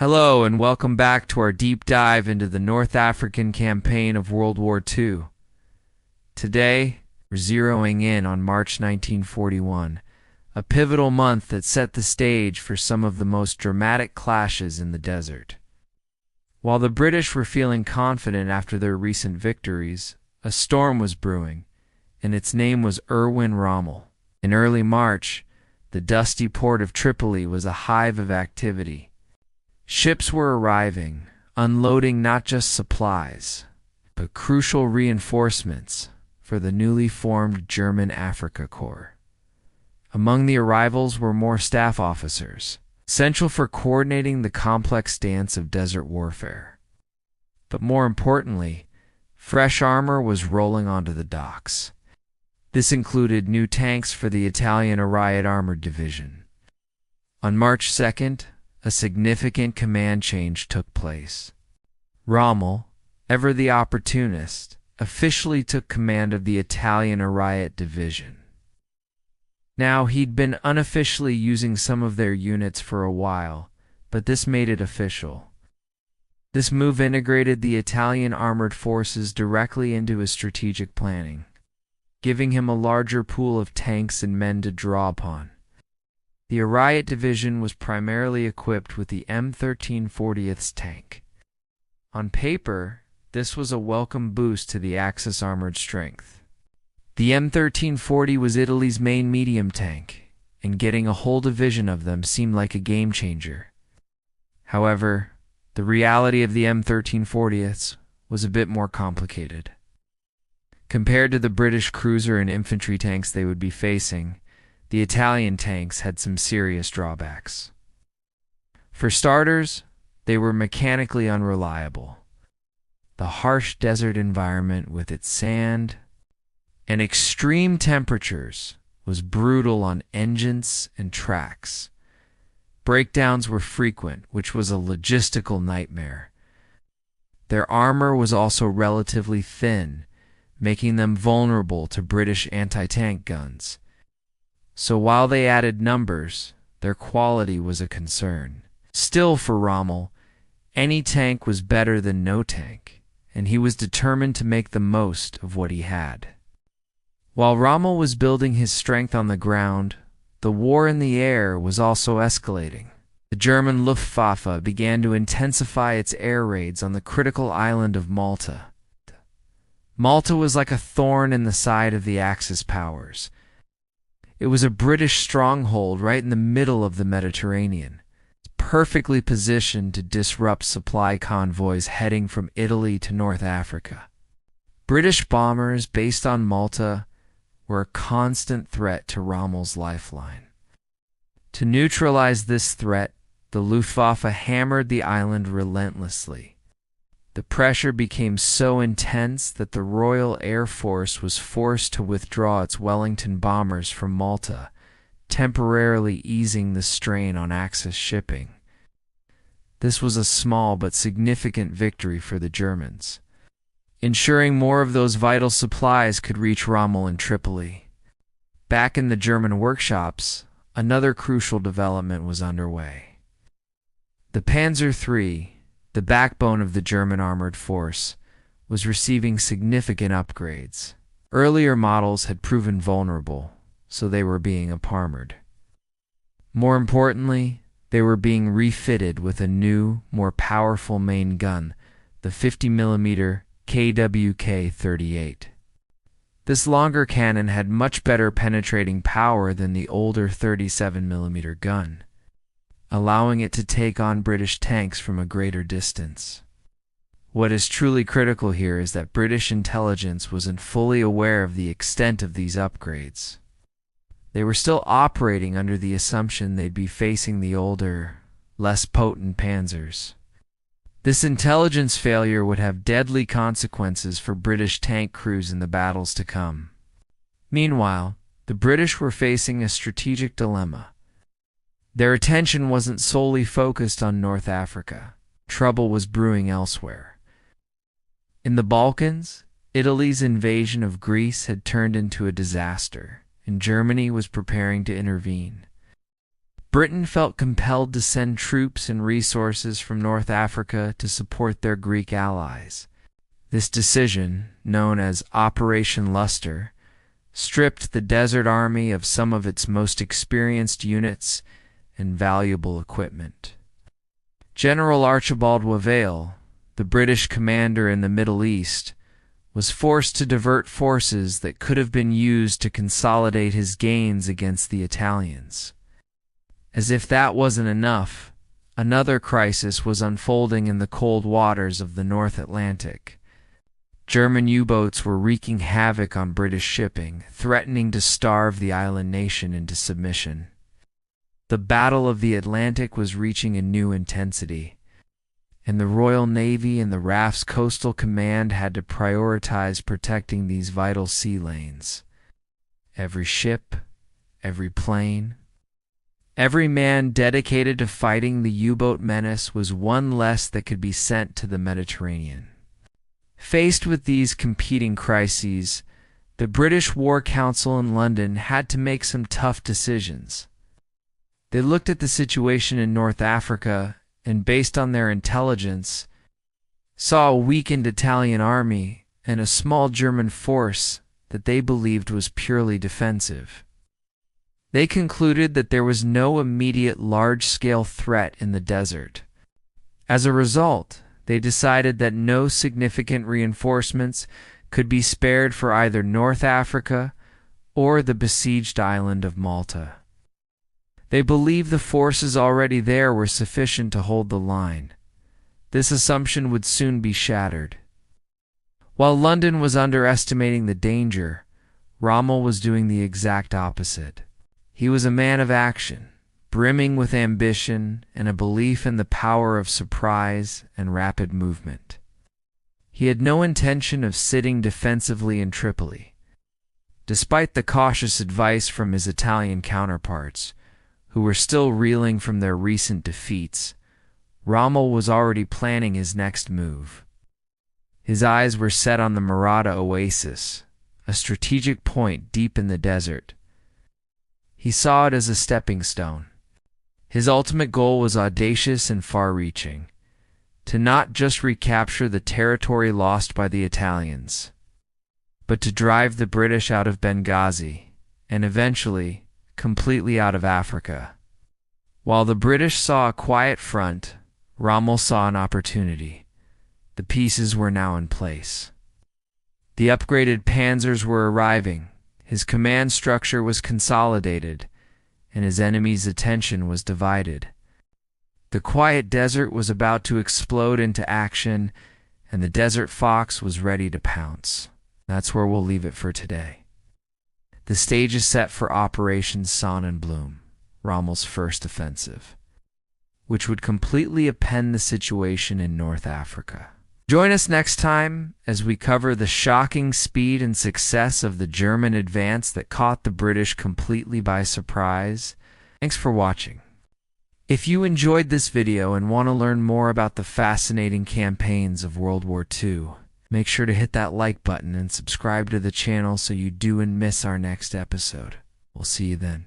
Hello and welcome back to our deep dive into the North African campaign of World War II. Today, we're zeroing in on March 1941, a pivotal month that set the stage for some of the most dramatic clashes in the desert. While the British were feeling confident after their recent victories, a storm was brewing, and its name was Rommel. In early March, the dusty port of Tripoli was a hive of activity. Ships were arriving, unloading not just supplies, but crucial reinforcements for the newly formed German Africa Corps. Among the arrivals were more staff officers, essential for coordinating the complex dance of desert warfare. But more importantly, fresh armor was rolling onto the docks. This included new tanks for the Italian Arrayed Armored Division. On March 2nd, a significant command change took place. Rommel, ever the opportunist, officially took command of the Italian Arrayed Division. Now, he'd been unofficially using some of their units for a while, but this made it official. This move integrated the Italian armored forces directly into his strategic planning, giving him a larger pool of tanks and men to draw upon. The Arrayed Division was primarily equipped with the M1340th tank. On paper, this was a welcome boost to the Axis armored strength. The M1340 was Italy's main medium tank, and getting a whole division of them seemed like a game changer. However, the reality of the M1340ths was a bit more complicated. Compared to the British cruiser and infantry tanks they would be facing, the Italian tanks had some serious drawbacks. For starters, they were mechanically unreliable. The harsh desert environment with its sand and extreme temperatures was brutal on engines and tracks. Breakdowns were frequent, which was a logistical nightmare. Their armor was also relatively thin, making them vulnerable to British anti-tank guns. So while they added numbers, their quality was a concern. Still, for Rommel, any tank was better than no tank, and he was determined to make the most of what he had. While Rommel was building his strength on the ground, the war in the air was also escalating. The German Luftwaffe began to intensify its air raids on the critical island of Malta. Malta was like a thorn in the side of the Axis powers. It was a British stronghold right in the middle of the Mediterranean, perfectly positioned to disrupt supply convoys heading from Italy to North Africa. British bombers based on Malta were a constant threat to Rommel's lifeline. To neutralize this threat, the Luftwaffe hammered the island relentlessly. The pressure became so intense that the Royal Air Force was forced to withdraw its Wellington bombers from Malta, temporarily easing the strain on Axis shipping. This was a small but significant victory for the Germans, ensuring more of those vital supplies could reach Rommel in Tripoli. Back in the German workshops, another crucial development was underway. The Panzer III, the backbone of the German armored force, was receiving significant upgrades. Earlier models had proven vulnerable, so they were being up-armored. More importantly, they were being refitted with a new, more powerful main gun, the 50mm KWK-38. This longer cannon had much better penetrating power than the older 37mm gun, allowing it to take on British tanks from a greater distance. What is truly critical here is that British intelligence wasn't fully aware of the extent of these upgrades. They were still operating under the assumption they'd be facing the older, less potent Panzers. This intelligence failure would have deadly consequences for British tank crews in the battles to come. Meanwhile, the British were facing a strategic dilemma. Their attention wasn't solely focused on North Africa. Trouble was brewing elsewhere. In the Balkans, Italy's invasion of Greece had turned into a disaster, and Germany was preparing to intervene. Britain felt compelled to send troops and resources from North Africa to support their Greek allies. This decision, known as Operation Luster, stripped the Desert Army of some of its most experienced units and valuable equipment. General Archibald Wavell, the British commander in the Middle East, was forced to divert forces that could have been used to consolidate his gains against the Italians. As if that wasn't enough, another crisis was unfolding in the cold waters of the North Atlantic. German U-boats were wreaking havoc on British shipping, threatening to starve the island nation into submission. The Battle of the Atlantic was reaching a new intensity, and the Royal Navy and the RAF's Coastal Command had to prioritize protecting these vital sea lanes. Every ship, every plane, every man dedicated to fighting the U-boat menace was one less that could be sent to the Mediterranean. Faced with these competing crises, the British War Council in London had to make some tough decisions. They looked at the situation in North Africa and, based on their intelligence, saw a weakened Italian army and a small German force that they believed was purely defensive. They concluded that there was no immediate large-scale threat in the desert. As a result, they decided that no significant reinforcements could be spared for either North Africa or the besieged island of Malta. They believed the forces already there were sufficient to hold the line. This assumption would soon be shattered. While London was underestimating the danger, Rommel was doing the exact opposite. He was a man of action, brimming with ambition and a belief in the power of surprise and rapid movement. He had no intention of sitting defensively in Tripoli. Despite the cautious advice from his Italian counterparts, who were still reeling from their recent defeats, Rommel was already planning his next move. His eyes were set on the Marata Oasis, a strategic point deep in the desert. He saw it as a stepping stone. His ultimate goal was audacious and far-reaching, to not just recapture the territory lost by the Italians, but to drive the British out of Benghazi, and eventually completely out of Africa. While the British saw a quiet front, Rommel saw an opportunity. The pieces were now in place. The upgraded panzers were arriving, his command structure was consolidated, and his enemy's attention was divided. The quiet desert was about to explode into action, and the Desert Fox was ready to pounce. That's where we'll leave it for today. The stage is set for Operation Sonnenblume, Rommel's first offensive, which would completely upend the situation in North Africa. Join us next time as we cover the shocking speed and success of the German advance that caught the British completely by surprise. Thanks for watching. If you enjoyed this video and want to learn more about the fascinating campaigns of World War II, make sure to hit that like button and subscribe to the channel so you don't miss our next episode. We'll see you then.